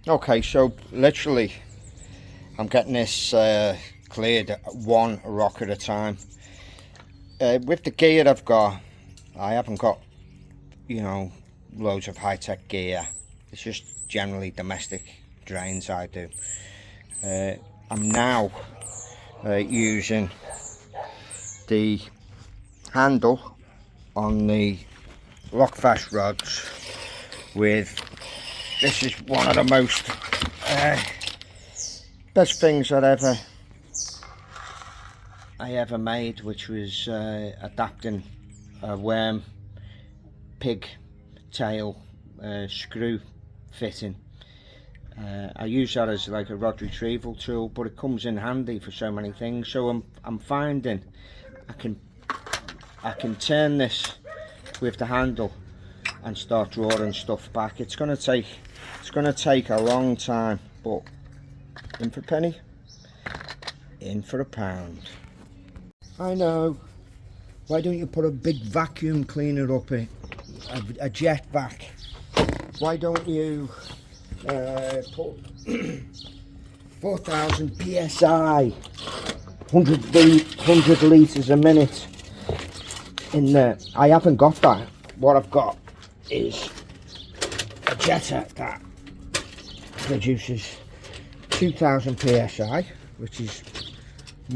Okay, so literally I'm getting this cleared one rock at a time. With the gear I've got, I haven't got, loads of high-tech gear. It's just generally domestic drains I do. I'm now using the handle on the Rockfast rods with, this is one of the most best things I ever made, which was adapting a worm pig tail screw fitting. I use that as like a rod retrieval tool, but it comes in handy for so many things. So I'm finding I can turn this with the handle and start drawing stuff back. It's gonna take a long time, but in for a penny, in for a pound. I know. Why don't you put a big vacuum cleaner up it, a jet vac? Why don't you put 4,000 psi, 100 litres a minute in there? I haven't got that. What I've got is a jetter that produces 2,000 psi, which is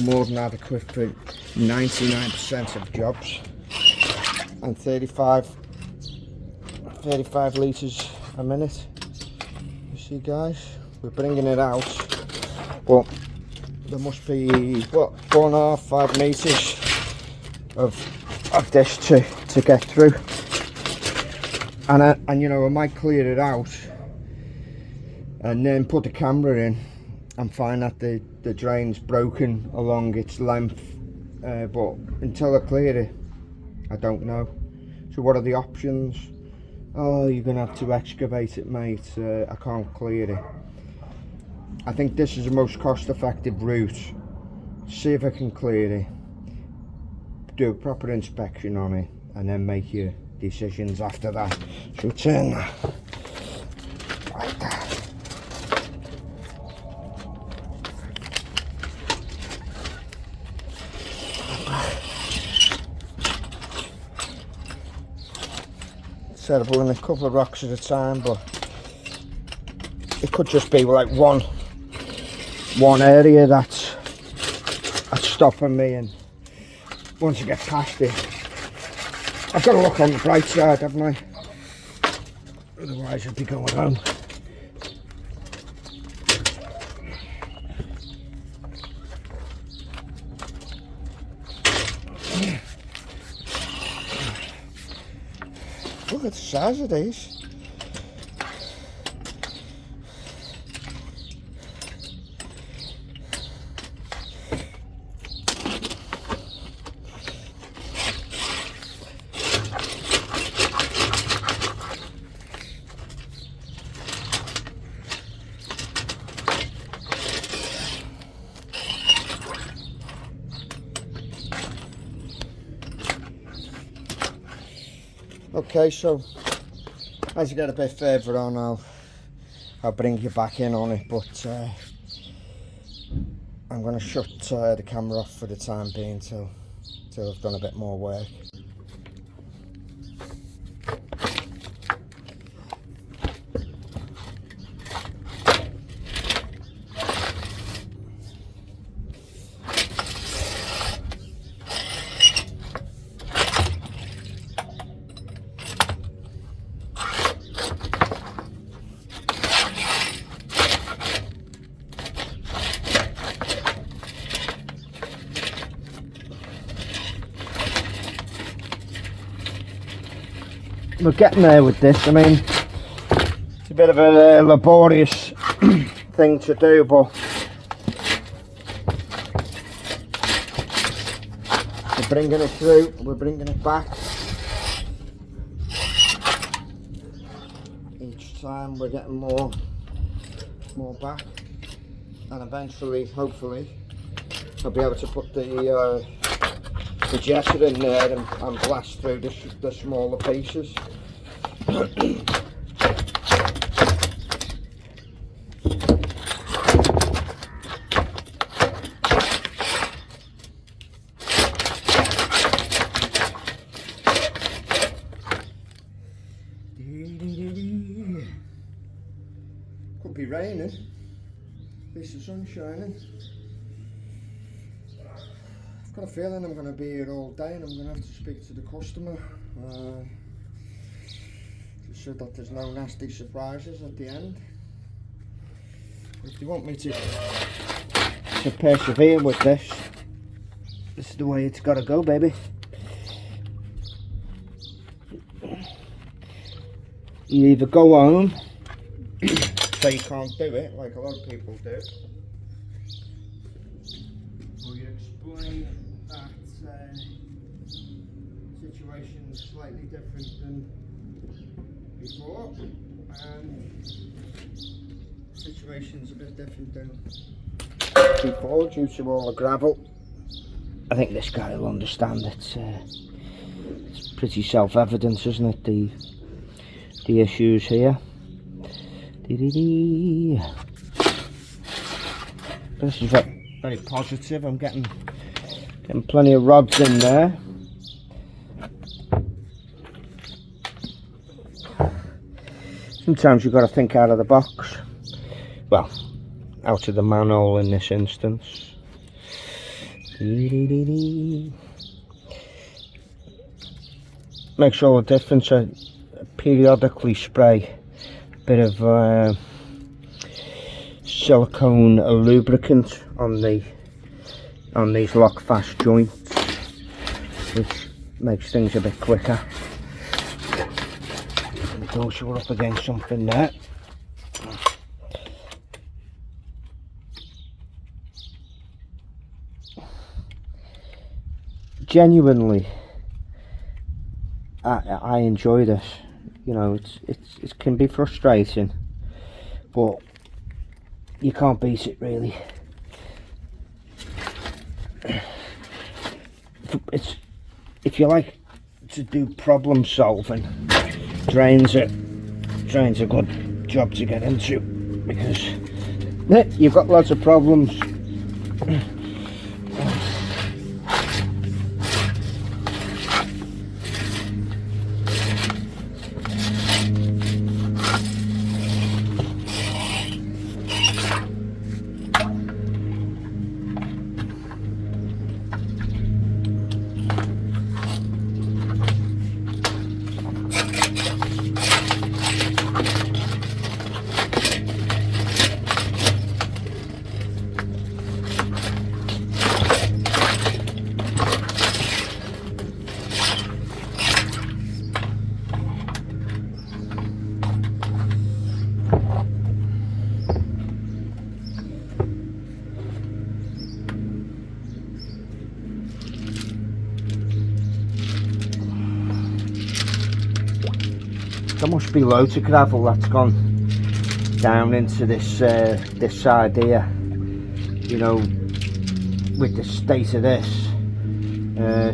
more than adequate for 99% of jobs, and 35 litres a minute. You see, guys, we're bringing it out, but there must be what, 4.5–5 meters of this to get through, and I might clear it out and then put the camera in and find that the drain's broken along its length, but until I clear it, I don't know. So what are the options? Oh, you're gonna have to excavate it, mate. I can't clear it. I think this is the most cost-effective route. See if I can clear it, do a proper inspection on it, and then make your decisions after that. So turn that like that. Set up in a couple of rocks at a time, but it could just be like one area that's stopping me, and once I get past it, I've got to look on the bright side, haven't I? Otherwise I'd be going home. Look at the size of these. Okay, so as you get a bit further on, I'll bring you back in on it, but I'm going to shut the camera off for the time being till I've done a bit more work. We're getting there with this. I mean, it's a bit of a laborious thing to do, but we're bringing it through, we're bringing it back. Each time we're getting more back, and eventually, hopefully, I'll be able to put the jetter in there and blast through the smaller pieces. Could be raining. This is sun shining. I've got a feeling I'm going to be here all day and I'm going to have to speak to the customer. So that there's no nasty surprises at the end. If you want me to persevere with this is the way it's got to go, baby. You either go home, so you can't do it, like a lot of people do, or you explain that situation is slightly different than before, and situation's a bit different than before due to all the gravel. I think this guy will understand it's pretty self-evident, isn't it, the issues here. This is very, very positive. I'm getting plenty of rods in there. Sometimes you've got to think out of the box. Well, out of the manhole in this instance. Makes all the difference. I periodically spray a bit of silicone lubricant on these lock fast joints, which makes things a bit quicker. Those are up against something there. Genuinely, I enjoy this. You know, it can be frustrating, but you can't beat it really. It's, if you like to do problem solving, drains are a good job to get into, because you've got lots of problems. There must be loads of gravel that's gone down into this this side here, you know, with the state of this.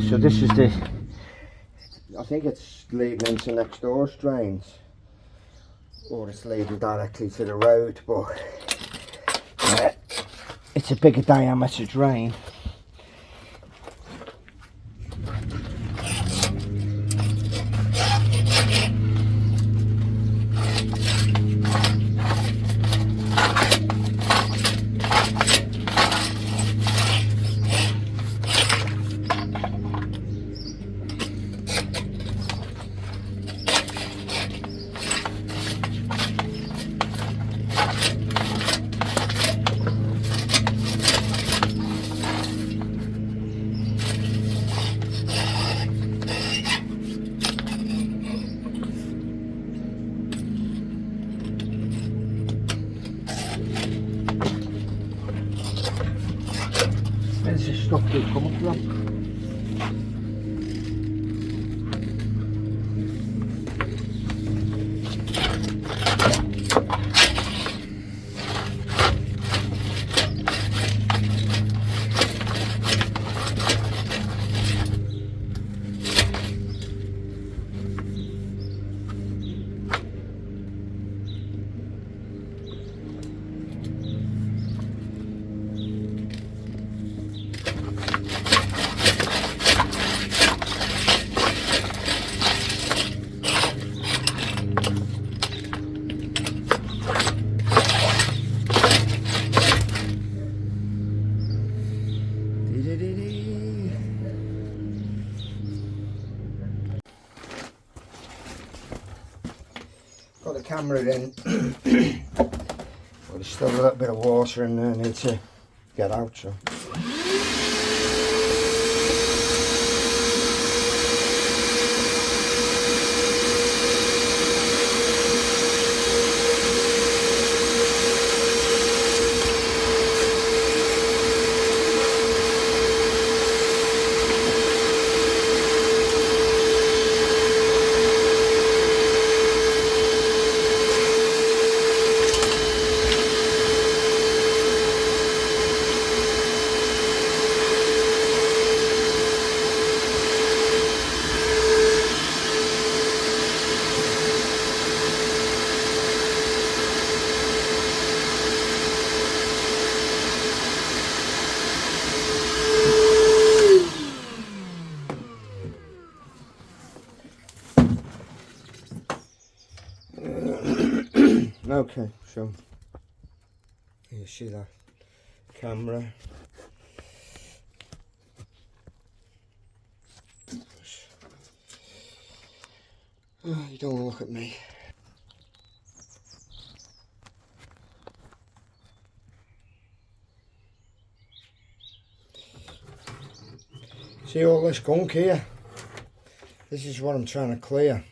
So this is I think it's leading into next door's drains, or it's leading directly to the road, but it's a bigger diameter drain. This is stuff they come up from. camera in. But there's still a little bit of water in there I need to get out. So. Okay, so you see that camera. Oh, you don't look at me. See all this gunk here? This is what I'm trying to clear.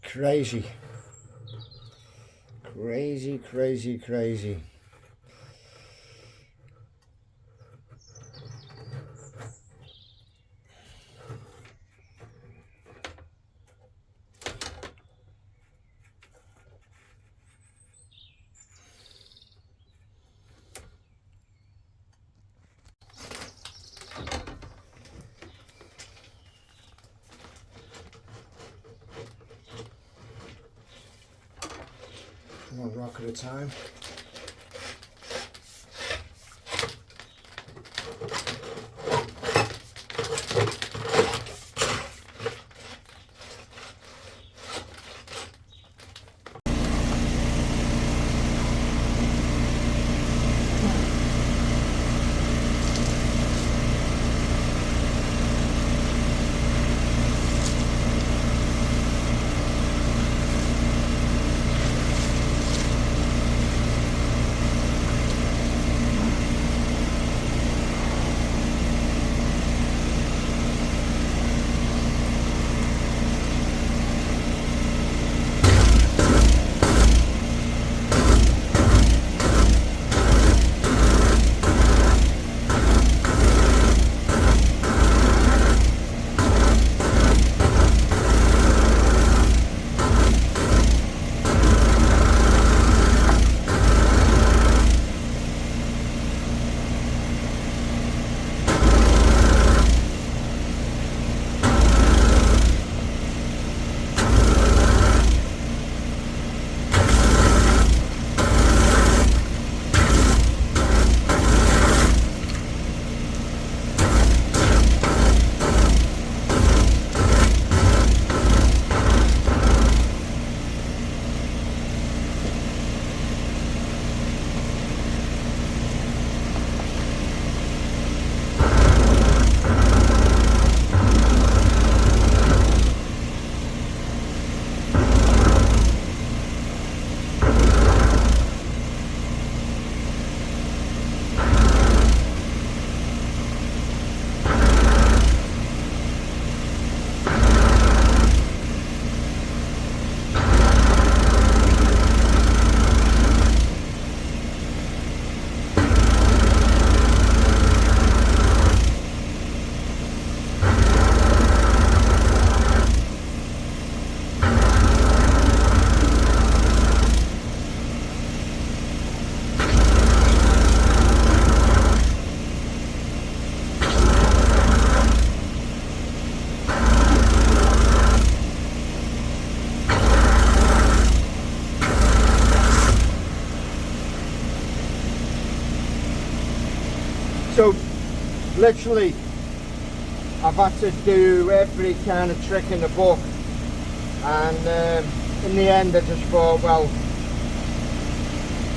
Crazy. Crazy, crazy, crazy. One rock at a time. So literally I've had to do every kind of trick in the book, and in the end I just thought, well,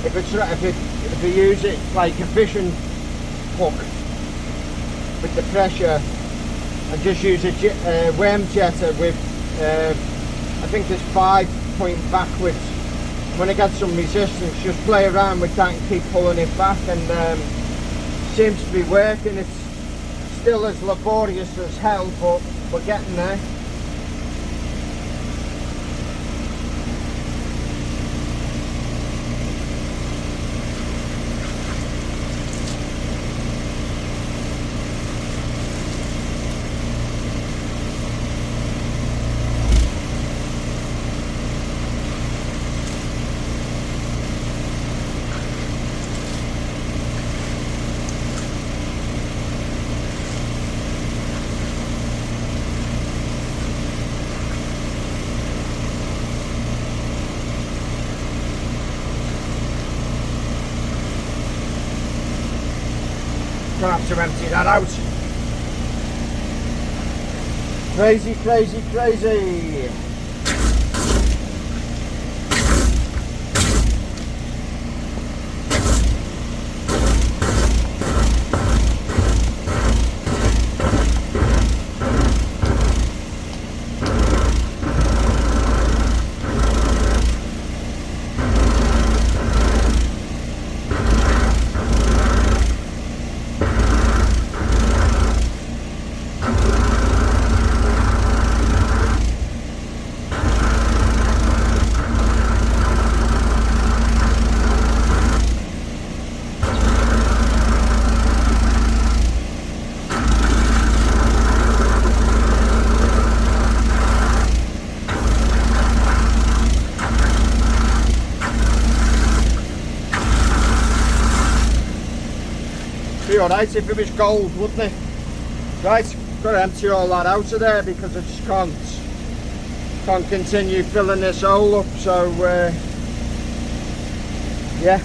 if you use it like a fishing hook with the pressure, and just use a worm jetter with I think there's 5 pointing backwards. When it gets some resistance, just play around with that and keep pulling it back, and seems to be working. It's still as laborious as hell, but we're getting there. Gonna have to empty that out. Crazy, crazy, crazy. Be alright if it was gold, wouldn't it? Right, got to empty all that out of there because I just can't continue filling this hole up, so yeah.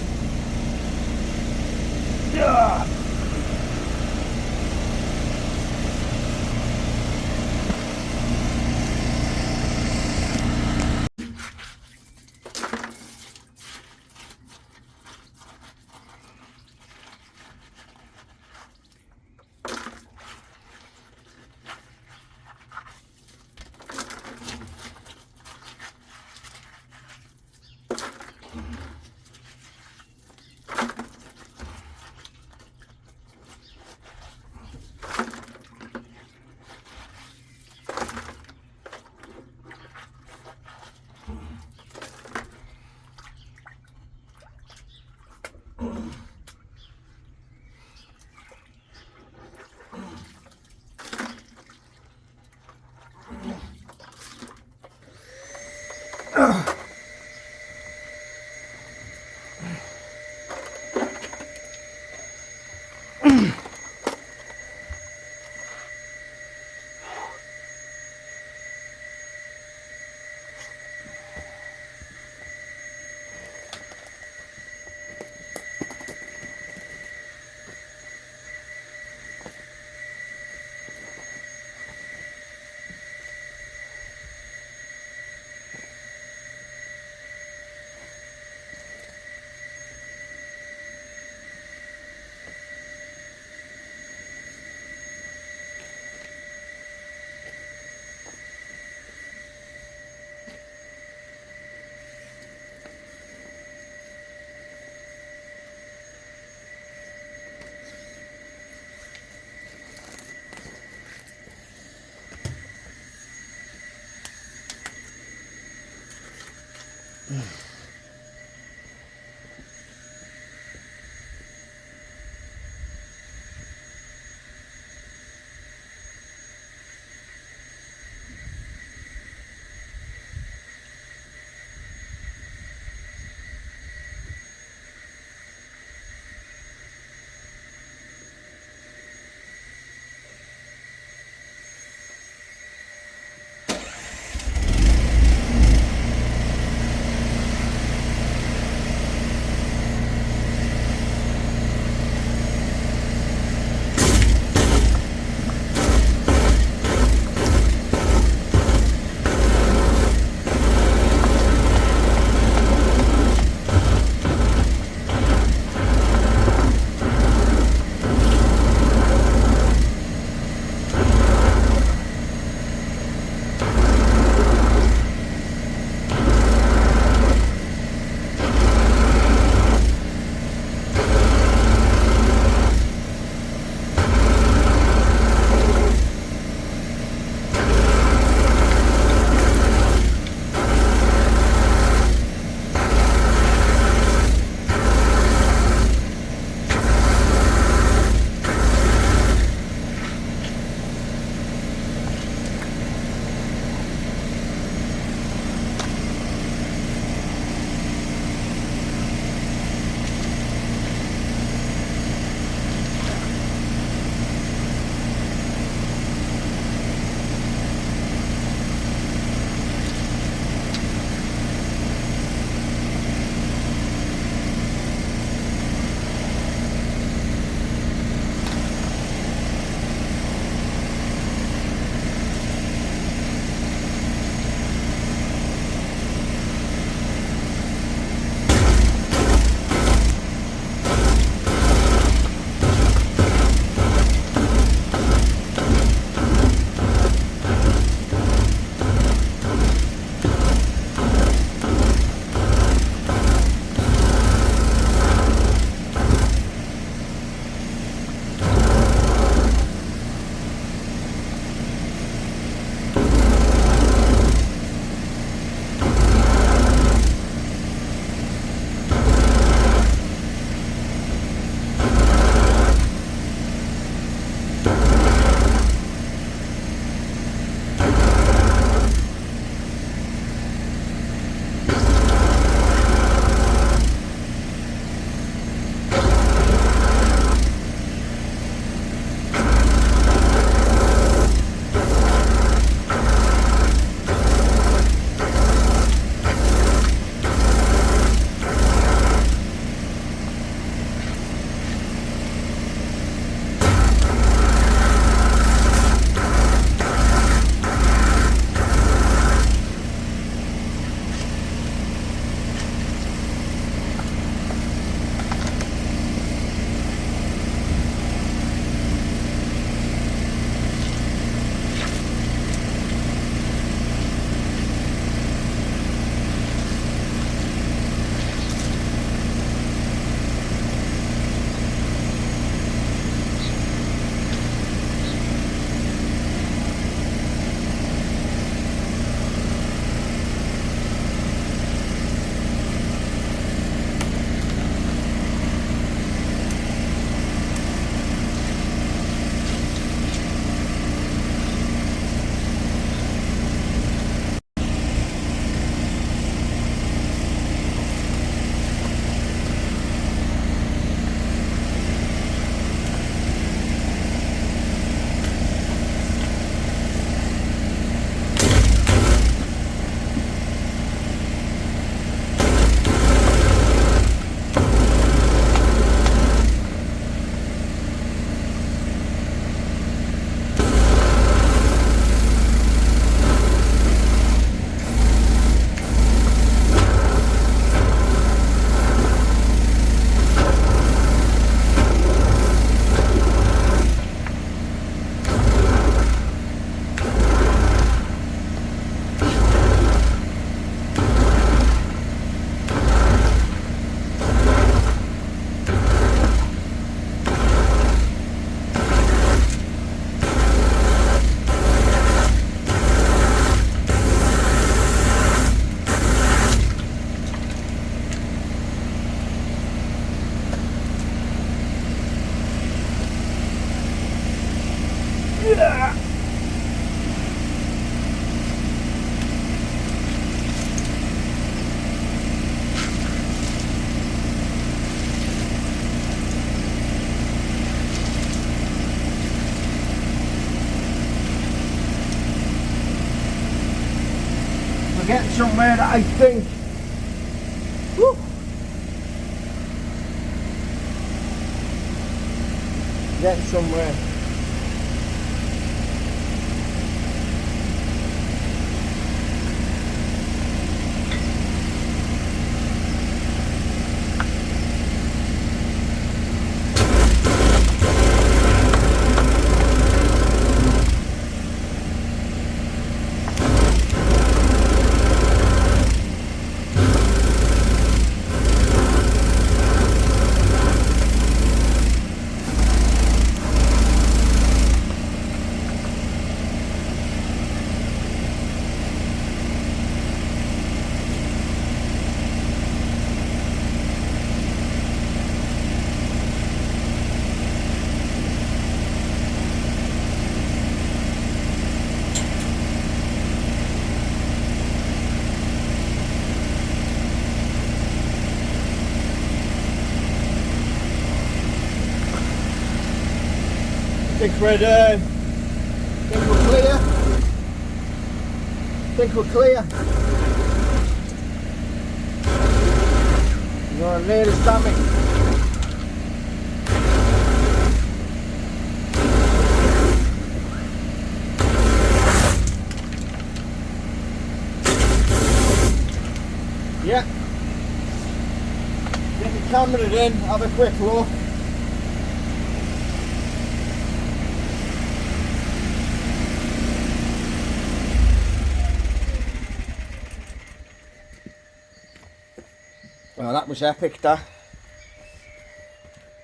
somewhere that I think, whew, getting somewhere. Think we're clear. Think we're clear. You want to lay this stomach. Yeah. Get the camera in, have a quick look. Well, that was epic, that.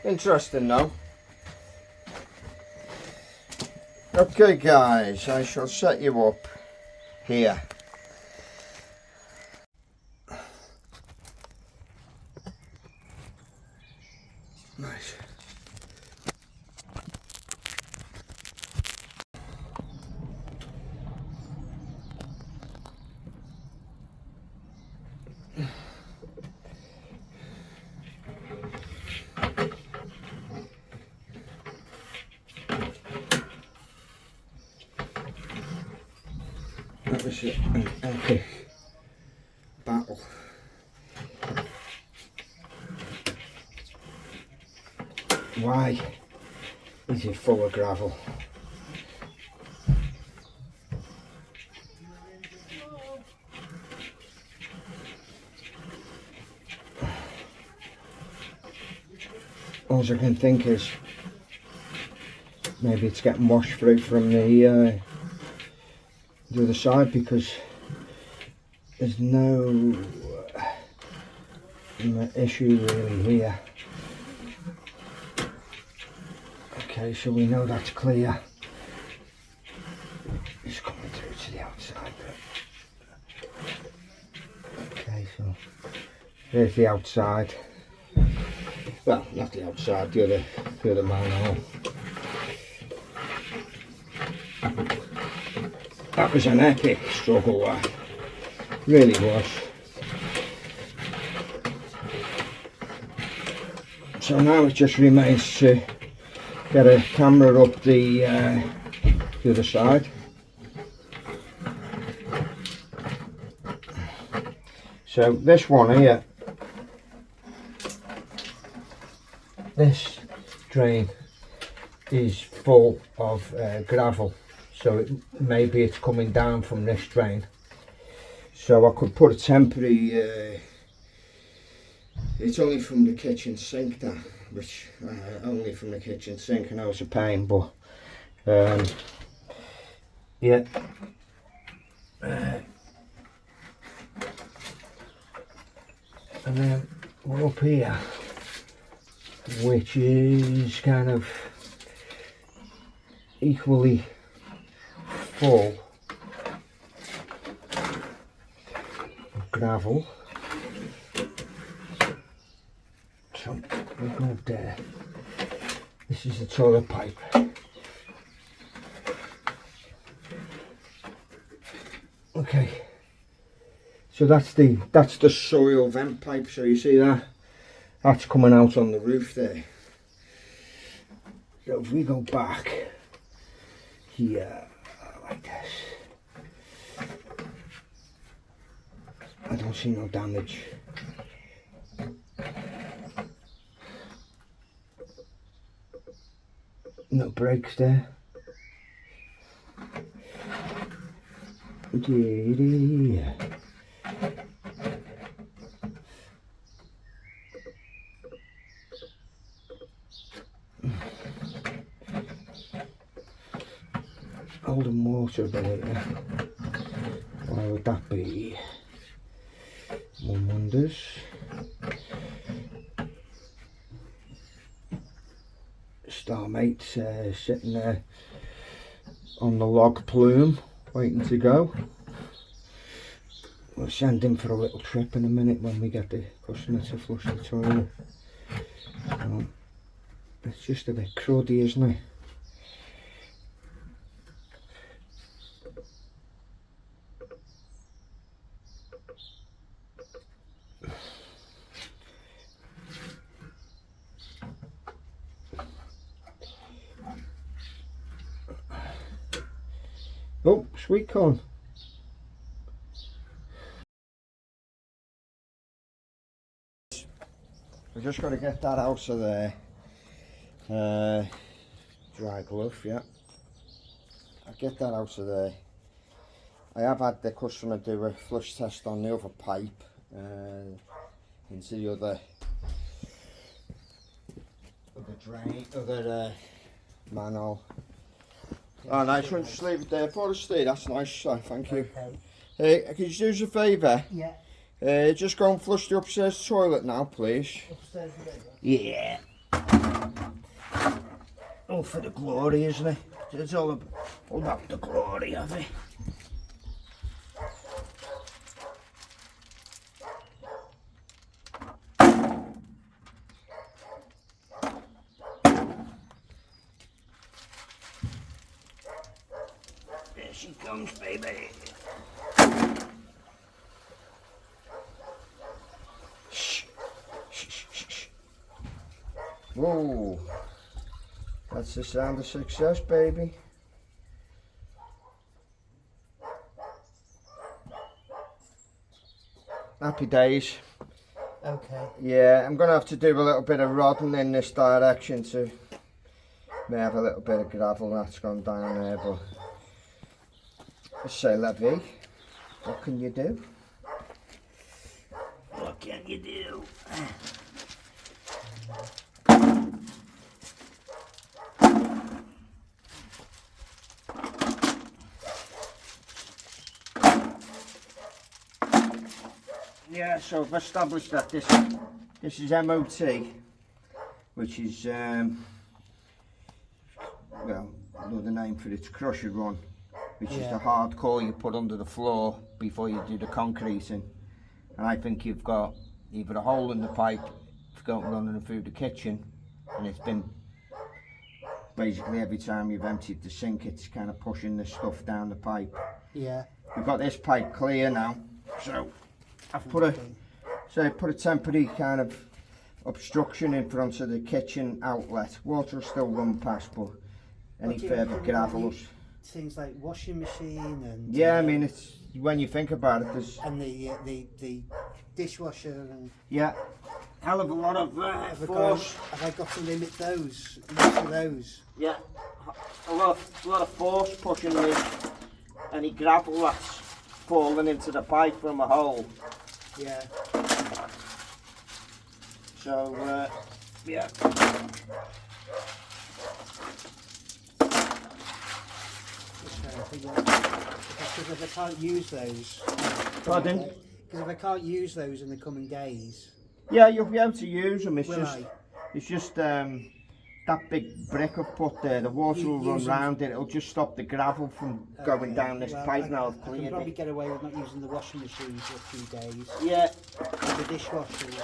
Interesting though. Okay guys, I shall set you up here. Nice. That was an epic battle. Why is it full of gravel? All I can think is maybe it's getting washed through from the other side, because there's no issue really here. Okay, so we know that's clear. It's coming through to the outside. Okay, so there's the outside. Well, not the outside, the other manhole. That was an epic struggle, that really was. So now it just remains to get a camera up the other side. So this one here, this drain is full of gravel, so maybe it's coming down from this drain. So I could put a temporary, it's only from the kitchen sink, that, which only from the kitchen sink, I know it's a pain, but yeah. And then we're up here, which is kind of equally full of gravel. So we go up there. This is the toilet pipe. Okay. So that's the soil vent pipe. So you see that? That's coming out on the roof there. So if we go back here like this, I don't see no damage. No breaks there. Yeah. Golden water ability. Why would that be? One wonders. Starmate's sitting there on the log plume, waiting to go. We'll send him for a little trip in a minute when we get the customer to flush the toilet. It's just a bit cruddy, isn't it? Oh, sweet corn. We've just got to get that out of there. Dry glove, yeah. I'll get that out of there. I have had the customer do a flush test on the other pipe into the other drain, manhole. Oh, nice one. Just leave it there for us, Steve. That's nice, thank you. Okay. Hey, could you do us a favour? Yeah. Just go and flush the upstairs toilet now, please. Upstairs together. Yeah. All for the glory, isn't it? It's all about the glory of it. There she comes, baby. Shh. Shh, shh, shh, shh. Whoa. That's the sound of success, baby. Happy days. Okay. Yeah, I'm going to have to do a little bit of rodding in this direction to may have a little bit of gravel that's gone down there, but c'est la vie. What can you do? What can you do? Yeah, so I've established that this is MOT, which is well, another name for it's crusher run, which is the hard core you put under the floor before you do the concreting. And I think you've got either a hole in the pipe, you've got running through the kitchen, and it's been basically every time you've emptied the sink, it's kind of pushing the stuff down the pipe. Yeah. We've got this pipe clear now, so I've put a temporary kind of obstruction in front of the kitchen outlet. Water will still run past, but any further gravel. Things like washing machine and. Yeah, I mean, it's when you think about it, there's. And the dishwasher and. Yeah, hell of a lot of force. Have I got to limit those? Most of those. Yeah, a lot of force pushing any gravel that's falling into the pipe from a hole. Yeah. So, yeah. Because if I can't use those. Pardon? Because if I can't use those in the coming days. Yeah, you'll be able to use them. It's Will I? It's just that big brick I've put there. The water will run round it. It'll just stop the gravel from going down this pipe. Now I've I cleared can probably it. get away with not using the washing machine for a few days. Yeah. And the dishwasher is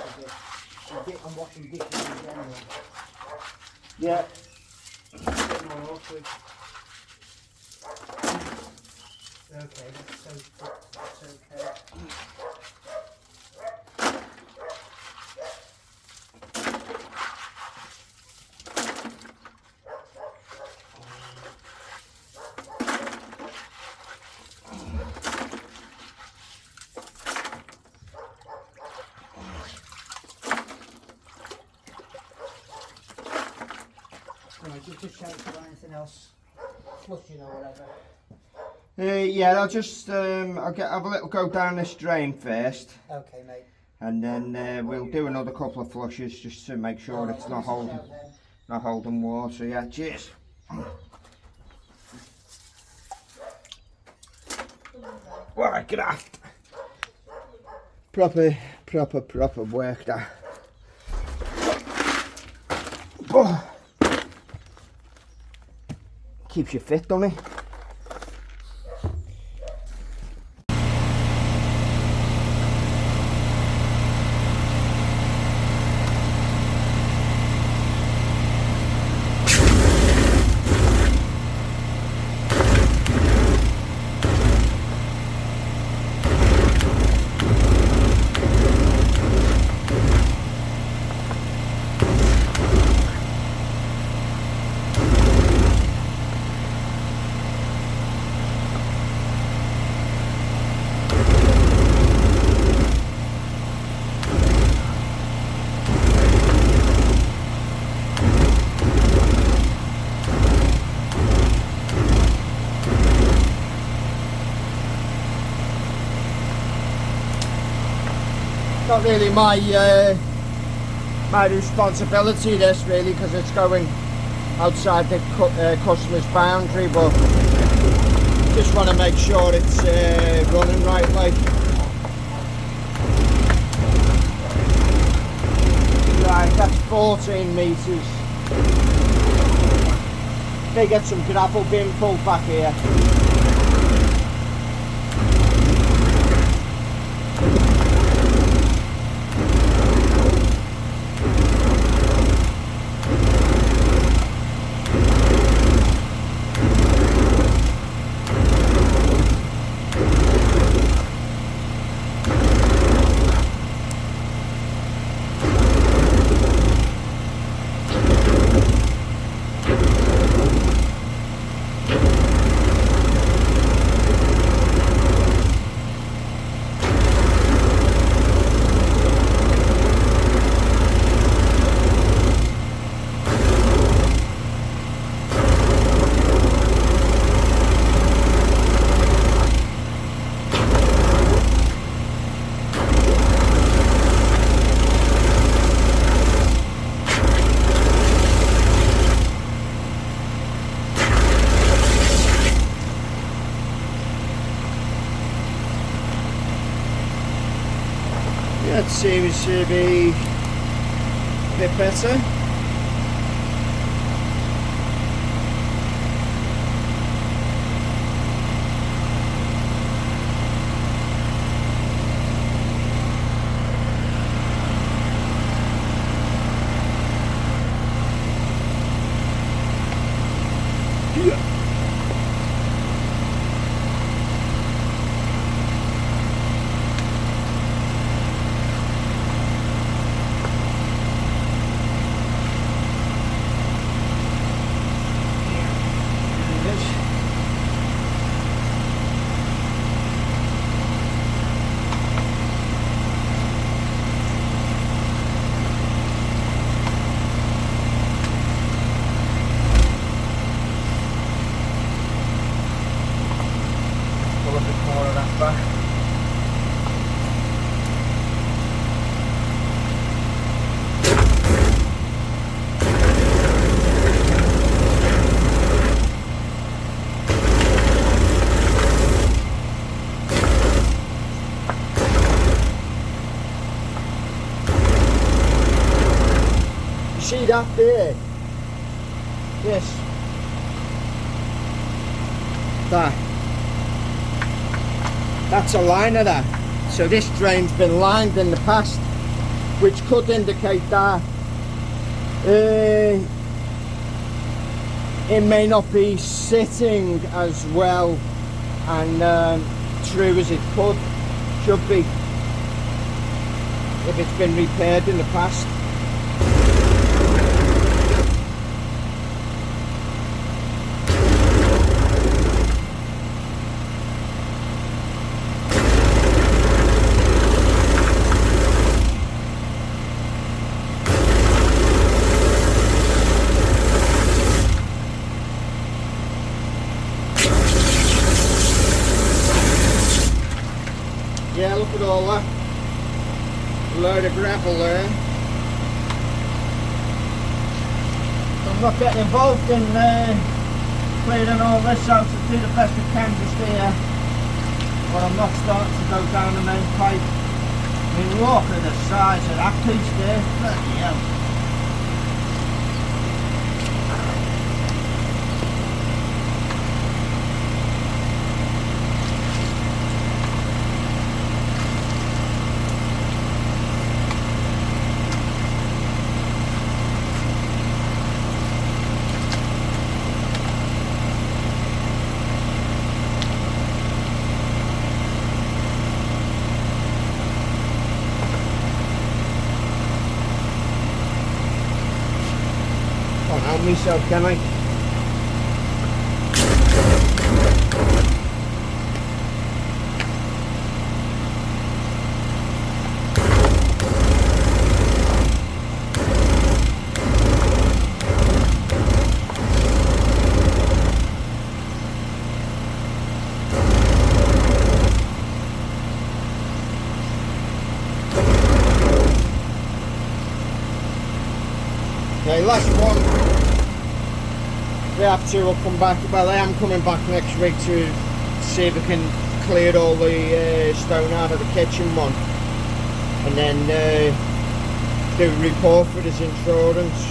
a bit. I'm washing dishes in general. Yeah. It's a bit more awkward. Okay, that's okay. Right, just check for anything else flushing or whatever. Yeah, I'll just have a little go down this drain first, Okay, mate. and then we'll do another couple of flushes just to make sure Alright, it's give us a shout then. not holding water. Yeah, cheers. Right, get off. Proper work that. Oh. Keeps you fit, doesn't it? Not really my responsibility, this, really, because it's going outside the customer's boundary, but just want to make sure it's running right, like. Right, that's 14 metres. They get some gravel being pulled back here. That seems to be a bit better. See that there? Yes. That's a liner there. So this drain's been lined in the past, which could indicate that it may not be sitting as well and true as it should be if it's been repaired in the past. load of gravel there. I'm not getting involved in clearing all this out to do the best I can just here. But I'm not starting to go down the main pipe. I mean, look at the size of that piece there. Bloody hell. Help myself, can I? Okay, last one. We have to, we'll come back, well I am coming back next week to see if we can clear all the stone out of the kitchen one and then do a report for his insurance.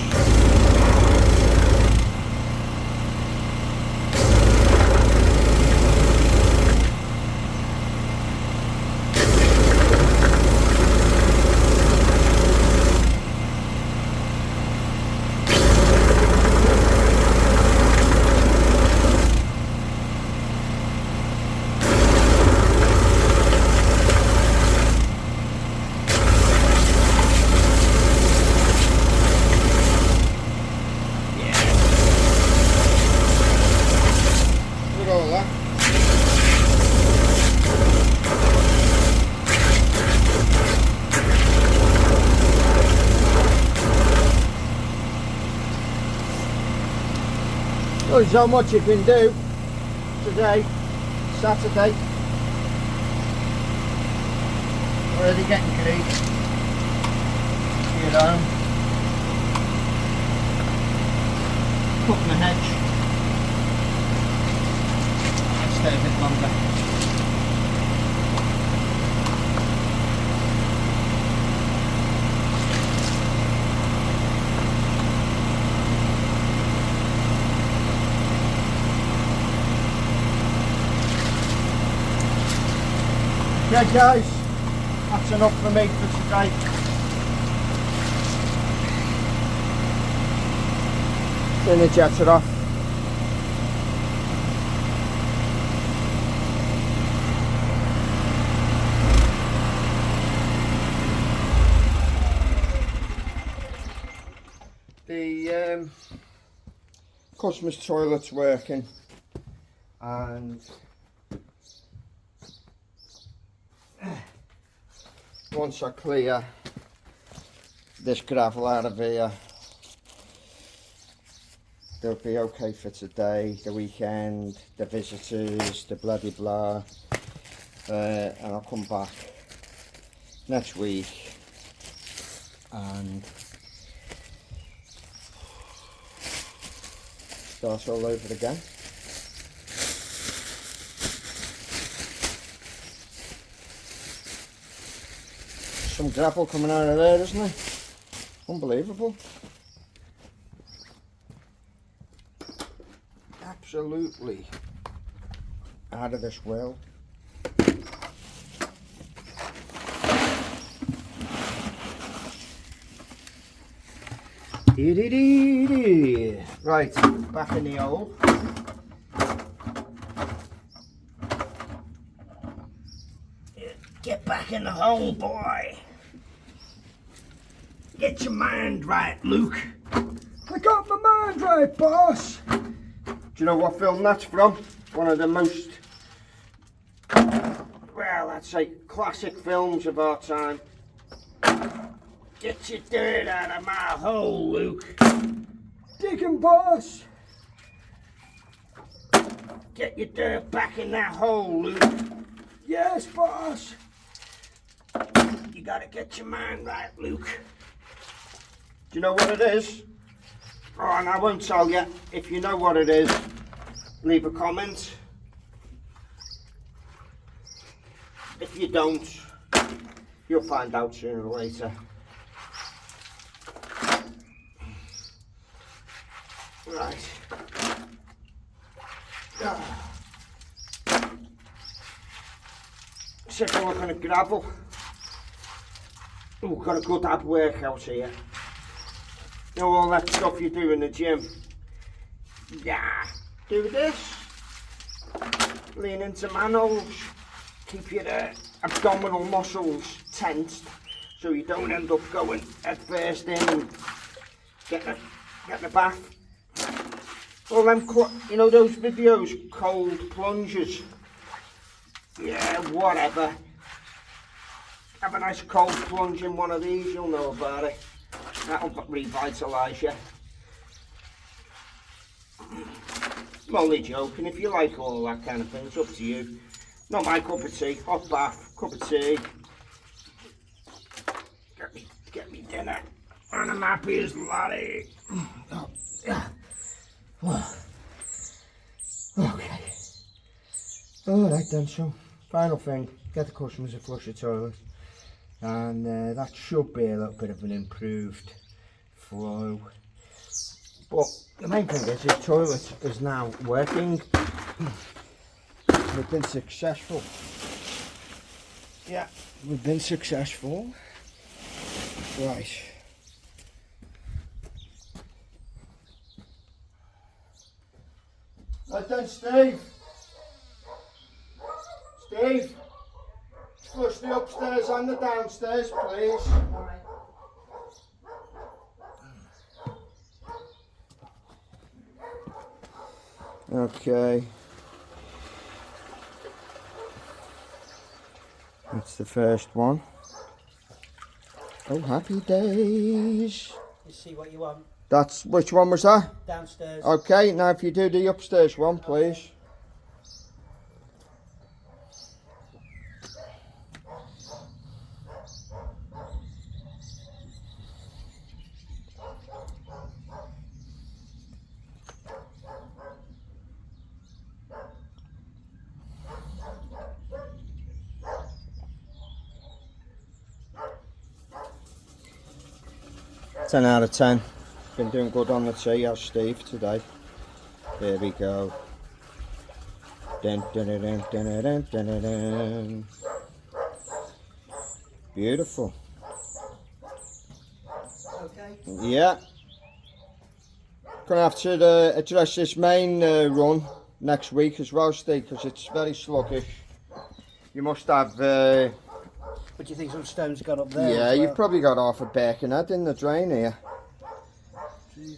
Well, there's not much you can do today, Saturday. Already getting great. You know, cut my hedge. I'll stay a bit longer. Yeah guys, that's enough for me for today. Turn the jetter off. The customer's toilet's working and once I clear this gravel out of here, they'll be okay for today, the weekend, the visitors, the bloody blah, and I'll come back next week and start all over again. Some gravel coming out of there, isn't it? Unbelievable. Absolutely out of this world. Right, back in the hole. Get back in the hole, boy. Get your mind right, Luke. I got my mind right, boss. Do you know what film that's from? One of the most, well, I'd say classic films of our time. Get your dirt out of my hole, Luke. Digging, boss. Get your dirt back in that hole, Luke. Yes, boss. You gotta get your mind right, Luke. Do you know what it is? Oh, and I won't tell you. If you know what it is, leave a comment. If you don't, you'll find out sooner or later. Right. Let's have a look on the gravel. Oh, got a good ab workout here. You know all that stuff you do in the gym? Yeah. Do this. Lean into manuals. Keep your abdominal muscles tensed so you don't end up going head first in and getting a bath. All them, you know those videos, cold plunges? Yeah, whatever. Have a nice cold plunge in one of these, you'll know about it. That'll revitalise you. I'm only joking, if you like all that kind of thing, it's up to you. Not my cup of tea, hot bath, cup of tea. Get me dinner. And I'm happy as laddie. Oh, yeah. Okay. Alright then, so final thing, get the customers to flush the toilet. And that should be a little bit of an improved flow. But the main thing is the toilet is now working. We've been successful. Yeah, we've been successful. Right. Right then, Steve. Steve, flush the upstairs and the downstairs, please. Okay. That's the first one. Oh, happy days. You see what you want? That's, which one was that? Downstairs. Okay, now if you do the upstairs one, please. Ten out of 10. Been doing good on the tea, as Steve today. There we go. Dun, dun, dun, dun, dun, dun, dun, dun. Beautiful. Okay. Yeah. Gonna have to address this main run next week as well, Steve, because it's very sluggish. You must have. But do you think some stones got up there? Yeah, you've probably got half a bacon head in the drain here. Jeez.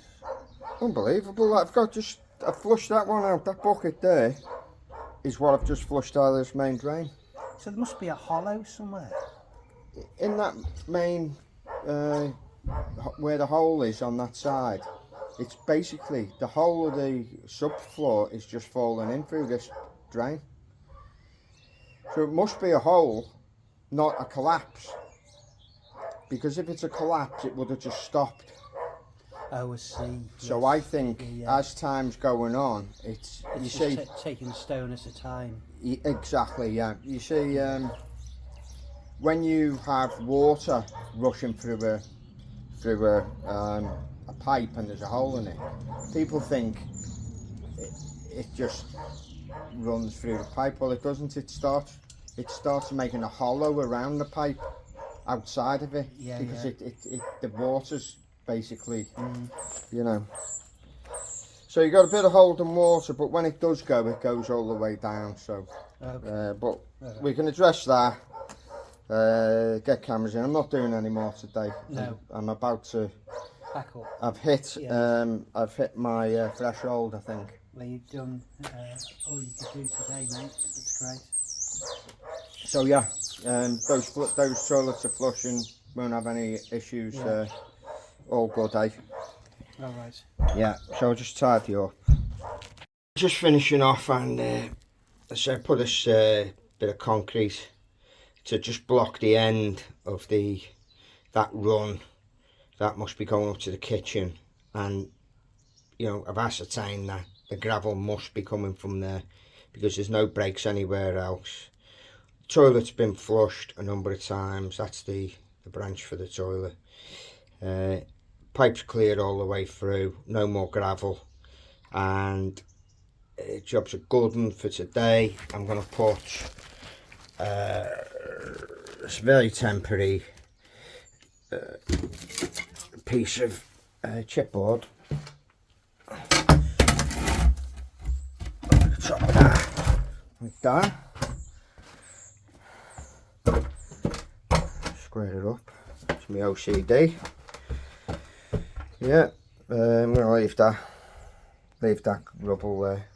Unbelievable. I've flushed that one out. That bucket there is what I've just flushed out of this main drain. So there must be a hollow somewhere. In that main, where the hole is on that side, it's basically the whole of the subfloor is just falling in through this drain. So it must be a hole, not a collapse. Because if it's a collapse, it would have just stopped. Oh, I see. So yes. I think Yeah. as time's going on, it's you just see taking a stone at a time. exactly, yeah. You see, when you have water rushing through a pipe and there's a hole in it, people think it just runs through the pipe. Well, it doesn't. It starts making a hollow around the pipe outside of it, Yeah, because yeah. the water's basically, you know. So you got a bit of holding water, but when it does go, it goes all the way down. So, Okay. but we can address that. Get cameras in. I'm not doing any more today. No. I'm about to. Back up. I've hit. Yeah. I've hit my threshold, I think. Well, you've done all you could do today, mate. That's great. So yeah, those toilets are flushing. Won't have any issues. Yeah. All good, eh? All right. Yeah. So I'll just tidy up. Just finishing off, and so I put this bit of concrete to just block the end of that run that must be going up to the kitchen, and you know, I've ascertained that the gravel must be coming from there because there's no breaks anywhere else. The toilet's been flushed a number of times. That's the branch for the toilet. Pipes cleared all the way through, no more gravel, and job's a good one for today. I'm going to put this very temporary piece of chipboard over the top of that, like that. Square it up. It's my OCD. Yeah, I'm going to leave that rubble there.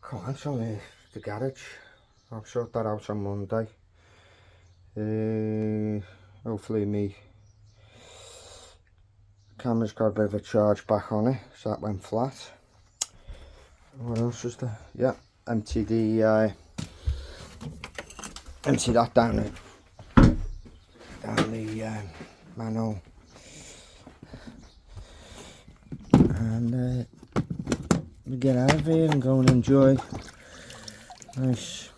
Come on, it's only the garage. I'll sort that out on Monday. Hopefully my camera's got a bit of a charge back on it, so that went flat. What else was there? Yeah, empty that down the manhole. And we get out of here and go and enjoy nice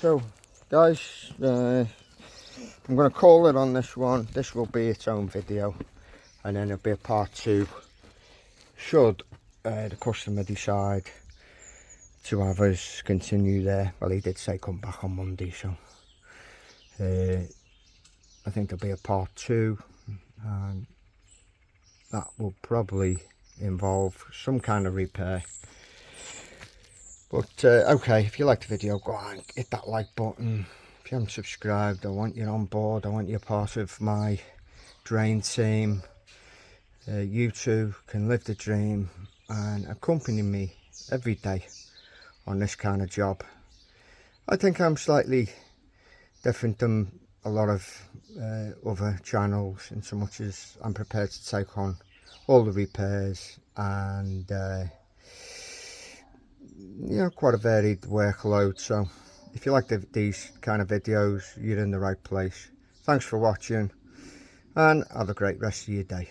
so guys, I'm going to call it on this one. This will be its own video, and then it'll be a part 2 should the customer decide to have us continue there. Well, he did say come back on Monday, so I think there'll be a part 2, and that will probably involve some kind of repair. But okay, if you liked the video, go on, hit that like button. If you haven't subscribed, I want you on board. I want you part of my drain team. You too can live the dream and accompany me every day on this kind of job. I think I'm slightly different than a lot of other channels, in so much as I'm prepared to take on all the repairs and you know, quite a varied workload. So if you like these kind of videos, you're in the right place. Thanks for watching and have a great rest of your day.